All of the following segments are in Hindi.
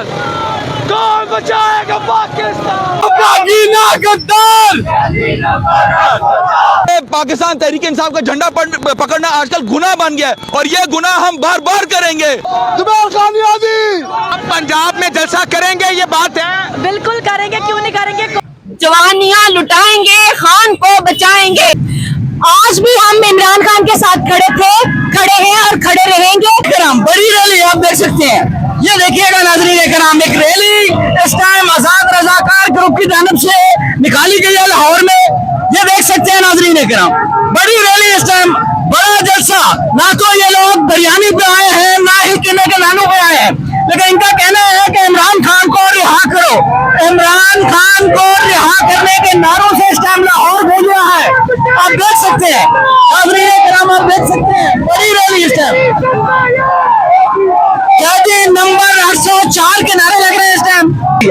जान, कौन बचाएगा पाकिस्तान? पाकिस्तान तहरीक इंसाफ का झंडा पकड़ना आजकल गुनाह बन गया है और ये गुनाह हम बार बार करेंगे। अब पंजाब में जलसा करेंगे, ये बात है। बिल्कुल करेंगे, क्यों नहीं करेंगे। जवानियां लुटाएंगे, खान को बचाएंगे। आज भी हम इमरान खान के साथ खड़े थे, खड़े हैं और खड़े रहेंगे। बड़ी रैली आप देख सकते हैं, ये देखिएगा नाज़रीन इकराम, एक रैली इस टाइम आजाद रज़ाकार ग्रुप की जानिब से निकाली गई है लाहौर में। ये देख सकते हैं नाज़रीन इकराम, बड़ी रैली इस टाइम, बड़ा जलसा। ना तो ये लोग बिरयानी पे आए हैं, ना ही किले के नानों पे आए हैं, लेकिन इनका कहना है कि इमरान खान को रिहा करो। इमरान खान को रिहा करने के नारों से इस टाइम लाहौर गूंज रहा है। आप देख सकते हैं नाज़रीन इकराम, आप देख सकते हैं बड़ी रैली इस टाइम। कैदी नंबर 804 के नारे लग रहे हैं इस टाइम।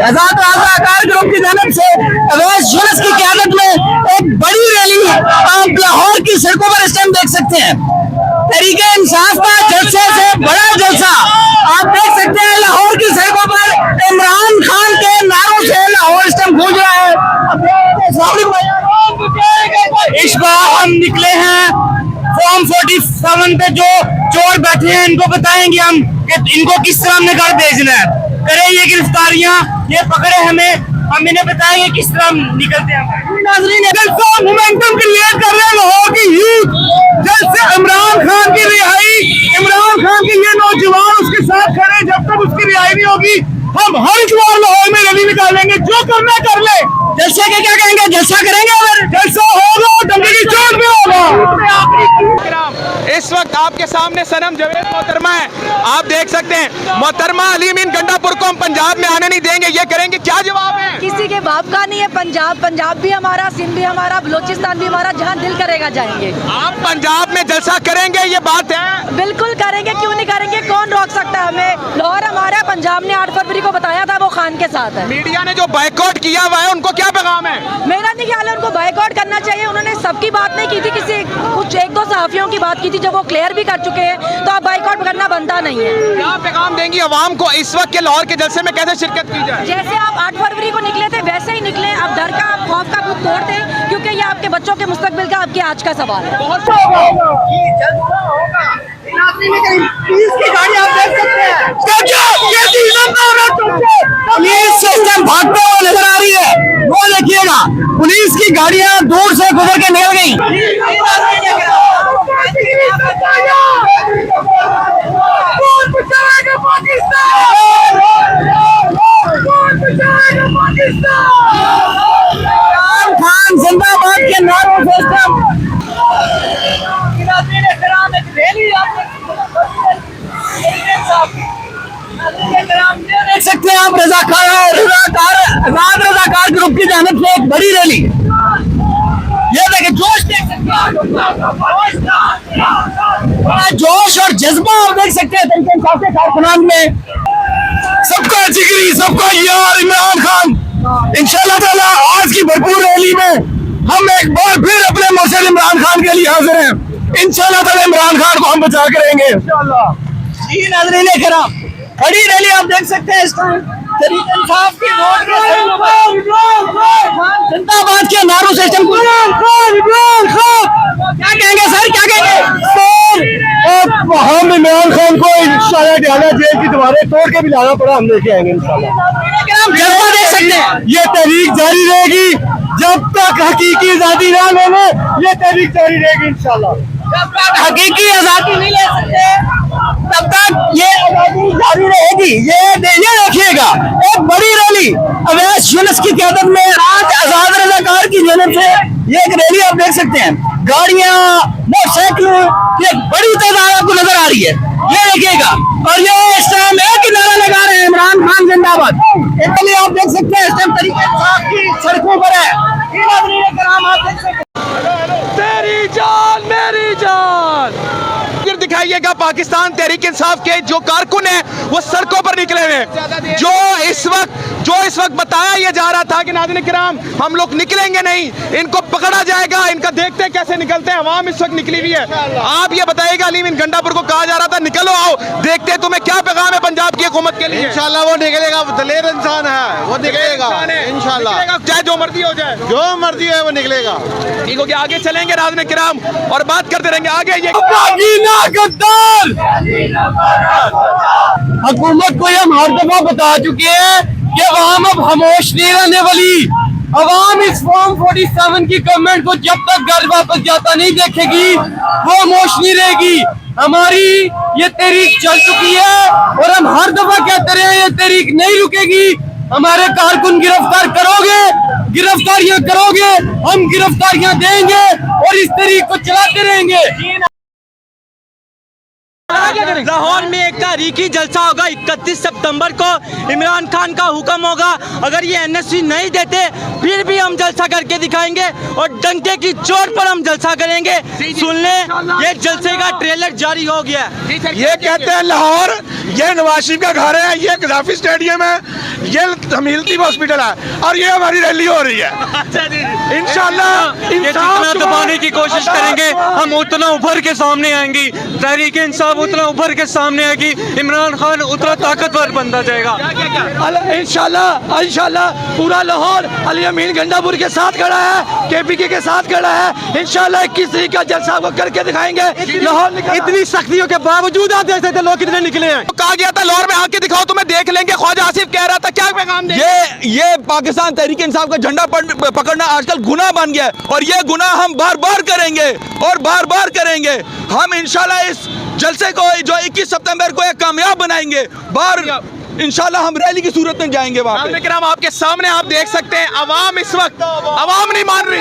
आजाद रज़ाकार ग्रुप की जानिब से अवैस यूनुस की क़यादत में एक बड़ी रैली आप लाहौर की सड़कों पर इस टाइम देख सकते हैं। तहरीके इंसाफ का जलसे से बड़ा जलसा आप देख सकते हैं लाहौर की सड़कों पर। इमरान खान के नारों से लाहौर इस टाइम गूंज रहा है। इस बार हम निकले हैं फॉर्म 47 पे जो चोर बैठे हैं, इनको बताएंगे हम कि इनको किस तरह हमने घर भेजना है। करें ये गिरफ्तारियां, ये पकड़े हमें, हम इन्हें बताएंगे किस तरह निकलते हैं। नाज़रीन मोमेंटम क्रिएट कर रहे हैं लाहौर की यूथ। जल्द से इमरान खान की रिहाई, इमरान खान के ये नौजवान उसके साथ खड़े, जब तक उसकी रिहाई नहीं होगी हम हर इतवार लाहौर में रैली निकालेंगे। जो करना कर ले। जलसे के क्या कहेंगे, जलसा करेंगे, अगर जलसा होगा डंडे की चोट भी होगा। इस वक्त आपके सामने सनम जवेद मोहतरमा है, आप देख सकते हैं। मोहतरमा अलीमीन गंडापुर को हम पंजाब में आने नहीं देंगे, ये करेंगे, क्या जवाब है? किसी के बाप का नहीं है पंजाब। पंजाब भी हमारा, सिंध भी हमारा, बलोचिस्तान भी हमारा, जहाँ दिल करेगा जाएंगे। आप पंजाब में जलसा करेंगे, ये बात है। बिल्कुल करेंगे, क्यों नहीं करेंगे। कौन रोक सकता है हमें। लाहौर हमारा, पंजाब ने 8 फरवरी को बताया था वो खान के साथ है। मीडिया ने जो बायकॉट किया हुआ है, उनको क्या पैगाम है? मेरा नहीं ख्याल है उनको बायकॉट करना चाहिए। उन्होंने सबकी बात नहीं की थी, किसी कुछ 1-2 सहाफियों की बात की थी, जब वो क्लियर भी कर चुके हैं, तो अब बायकॉट करना बनता नहीं है। क्या पैगाम देंगी अवाम को इस वक्त के लाहौर के जलसे में कैसे शिरकत की जाए? जैसे आप 8 फरवरी को निकले थे वैसे ही निकले। आप डर का, आप खौफ का खुद तोड़ते हैं, क्योंकि ये आपके बच्चों के मुस्तकबिल का आपकी आज का सवाल है। पुलिस सिस्टम भागते हुए नजर आ रही है, वो देखिएगा पुलिस की गाड़ियां दूर से गुजर के निकल गई। इमरान खान जिंदाबाद के नारों से देख सकते हैं आप रज़ाकार ग्रुप की जानिब से एक बड़ी रैली। ये देखिए जोश, देख सकते हैं जोश और जज्बा आप देख सकते हैं तरीके इंसाफ के कारकुनान में। सबका जिगरी, सबका यार इमरान खान। इंशाल्लाह ताला आज की भरपूर रैली में हम एक बार फिर अपने मुर्शिद इमरान खान के लिए हाजिर हैं। इंशाल्लाह ताला इमरान खान को हम बचा करेंगे इंशाल्लाह। जी नाज़रीन इकराम, बड़ी रैली आप देख सकते हैं इस टाइम तहरीक इंसाफ की जिंदाबाद के नारों से। क्या कहेंगे सर, क्या कहेंगे सर? हम इमरान खान को इंशाल्लाह डाला जेल की दीवारें तोड़ के भी लाना पड़ा, हम लेके आएंगे इंशाल्लाह। जज्बा देख सकते हैं, ये तहरीक जारी रहेगी जब तक हकीकी आजादी ना लेने। ये तहरीक जारी रहेगी इंशाल्लाह। जब तक हकीकी आजादी नहीं ले सकते तब तक ये आजादी जारी रहेगी। ये देखिएगा एक बड़ी रैली अवैस यूनुस की क़यादत में आज आजाद रज़ाकार की जानिब से ये एक रैली आप देख सकते हैं। गाड़ियां, मोटरसाइकिलों की एक बड़ी तादाद आपको नजर आ रही है, ये देखिएगा। और ये इस टाइम एक ही नारा लगा रहे हैं, इमरान खान जिंदाबाद। इसलिए आप देख सकते हैं इस टाइम तरीके इंसाफ की सड़कों पर है। आप देख सकते हैं तेरी जान मेरी जान। फिर दिखाइएगा पाकिस्तान तहरीक इंसाफ के जो कारकुन हैं वो सड़कों पर निकले हुए, जो इस वक्त बताया ये जा रहा था कि नाज़रीन किराम हम लोग निकलेंगे नहीं, इनको पकड़ा जाएगा, इनका देखते हैं कैसे निकलते हैं। अवाम इस वक्त निकली हुई है। आप ये बताइएगा अलीमीन गंडापुर को कहा जा रहा था निकलो आओ देखते हैं तुम्हें क्या पैगाम है पंजाब की हुकूमत के लिए? इंशाल्लाह वो निकलेगा, दलेर इंसान है, वो निकलेगा इंशाल्लाह, चाहे जो मर्जी हो जाए, जो मर्जी है वो निकलेगा। ठीक हो गया। आगे चलेंगे नाज़रीन किराम और बात करते रहेंगे आगे। ये गद्दार हुकूमत को हम हर दफा बता चुके हैं कि अवाम अब खामोश नहीं रहने वाली। अवाम इस फॉर्म 47 की गवर्नमेंट को जब तक घर वापस जाता नहीं देखेगी वो खामोश नहीं रहेगी। हमारी ये तहरीक चल चुकी है और हम हर दफा कहते रहे ये तहरीक नहीं रुकेगी। हमारे कारकुन गिरफ्तार करोगे, गिरफ्तारियां करोगे, हम गिरफ्तारियां देंगे और इस तहरीक को चलाते रहेंगे। लाहौर में एक तारीखी जलसा होगा 31 सितंबर को। इमरान खान का हुक्म होगा, अगर ये NSC नहीं देते फिर भी हम जलसा करके दिखाएंगे और डंके की चोट पर हम जलसा करेंगे। सुन ले, ये जलसे का ट्रेलर जारी हो गया। ये कहते हैं लाहौर, ये नवाज शरीफ का घर है, ये गद्दाफी स्टेडियम है, ये हमीलती हॉस्पिटल है और ये हमारी रैली हो रही है। इंशाल्लाह जितना दबाने की कोशिश करेंगे हम उतना उभर के सामने आएंगी। तहरीक इंसाफ उतना उभर के सामने आएगी, इमरान खान उतना ताकतवर बनता जाएगा। इंशाल्लाह पूरा लाहौर अली अमीन गंडापुर के साथ खड़ा है, KPK के साथ खड़ा है। इंशाल्लाह 21 तारीख का जलसा वो करके दिखाएंगे। लाहौर इतनी सख्तियों के बावजूद आप देख सकते लोग कितने निकले हैं। कहा गया था लाहौर में आके दिखाओ तुम्हें देख लेंगे, ख्वाजा आसिफ कह रहा था, क्या पैगाम देंगे? ये पाकिस्तान तहरीक इंसाफ का झंडा पकड़ना आजकल गुनाह बन गया है और ये गुनाह हम बार बार करेंगे और बार बार करेंगे। हम इंशाल्लाह इस जलसे को जो 21 सितंबर को एक कामयाब बनाएंगे। बार इंशाल्लाह हम रैली की सूरत में जाएंगे वहाँ पे। किराम आपके सामने आप देख सकते हैं अवाम इस वक्त अवाम नहीं मान रही।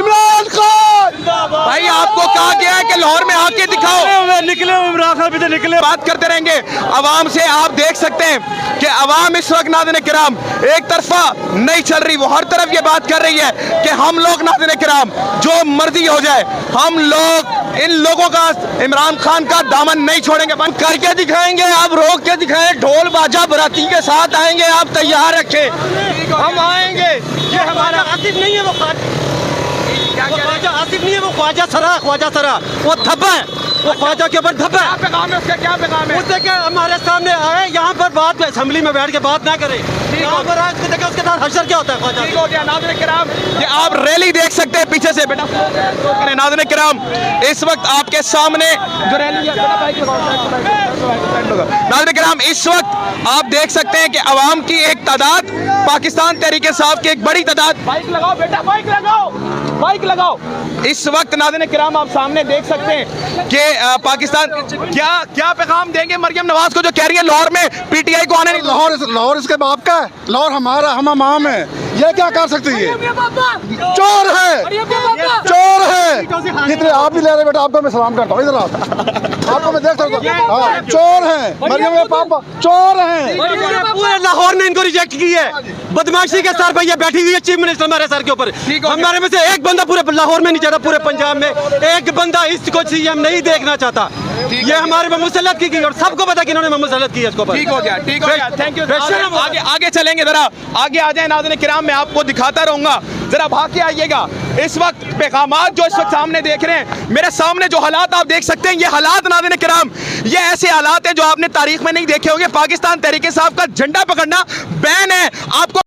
इमरान खान भाई आपको कहा गया है कि लाहौर में आके दिखाओ, निकले इमरान खान भी तो निकले। बात करते रहेंगे अवाम से। आप देख सकते हैं कि अवाम इस वक्त नाज़रीन किराम एक तरफा नहीं चल रही, वो हर तरफ ये बात कर रही है कि हम लोग नाज़रीन किराम जो मर्जी हो जाए, हम लोग इन लोगों का इमरान खान का दामन नहीं छोड़ेंगे। बंद करके दिखाएंगे, आप रोक के दिखाएं, ढोल बाजा बराती के साथ आएंगे, आप तैयार रखें, हम आएंगे। ये हमारा आसिफ नहीं है, वो ख्वाजा आसिफ नहीं है, वो ख्वाजा सरा वो धब्बा है, वो ख्वाजा के ऊपर धब्बा है। पैगाम है उसका, क्या पैगाम है? उससे क्या हमारे सामने आए, यहाँ पर बात असेंबली में बैठ के बात ना करें। यहाँ पर आए उसके उसके साथ हशर क्या होता है ख्वाजा। ठीक हो गया नाज़रीन किराम, ये आप रैली देख सकते हैं पीछे से। बेटा नाज़रीन किराम इस वक्त आपके सामने जो रैली है, नाज़रीन किराम इस वक्त आप देख सकते हैं कि अवाम की एक तादाद, पाकिस्तान तहरीक इंसाफ की एक बड़ी तादाद। बाइक लगाओ बेटा, बाइक लगाओ, बाइक लगाओ। इस वक्त नाज़रीन किराम आप सामने देख सकते हैं कि पाकिस्तान क्या पैगाम देंगे मरियम नवाज को जो कह रही है लाहौर में PTI को आने नहीं। लाहौर इसके बाप का है, लाहौर हमारा, हम अमाम है, ये क्या कर सकती है? चोर है, चोर है। कितने आप भी ले रहे बेटा, आपको मैं सलाम करता हूँ, इधर आपको मैं देख सकता हूँ। चोर है मरियम के पापा, चोर है। पूरे लाहौर ने इनको रिजेक्ट की है, बदमाशी के सर पर ये बैठी हुई है चीफ मिनिस्टर हमारे सर के ऊपर। हमारे में से एक बंदा पूरे लाहौर में नहीं चाहता, पूरे पंजाब में एक बंदा इसको CM नहीं देखना चाहता। ये हमारे में मुसल्लत की गई और सबको पता कि इन्होंने मुसल्लत की है इसको। ठीक हो गया, ठीक हो गया, थैंक यू। आगे चलेंगे, जरा आगे आ जाए नाज़रीन किराम, मैं आपको दिखाता रहूंगा, जरा भाग के आइएगा। इस वक्त पैगामात जो इस वक्त सामने देख रहे हैं, मेरे सामने जो हालात आप देख सकते हैं, ये हालात नाज़रीन किराम, ये ऐसे हालात हैं जो आपने तारीख में नहीं देखे होंगे। पाकिस्तान तहरीक इंसाफ का झंडा पकड़ना बैन है। आपको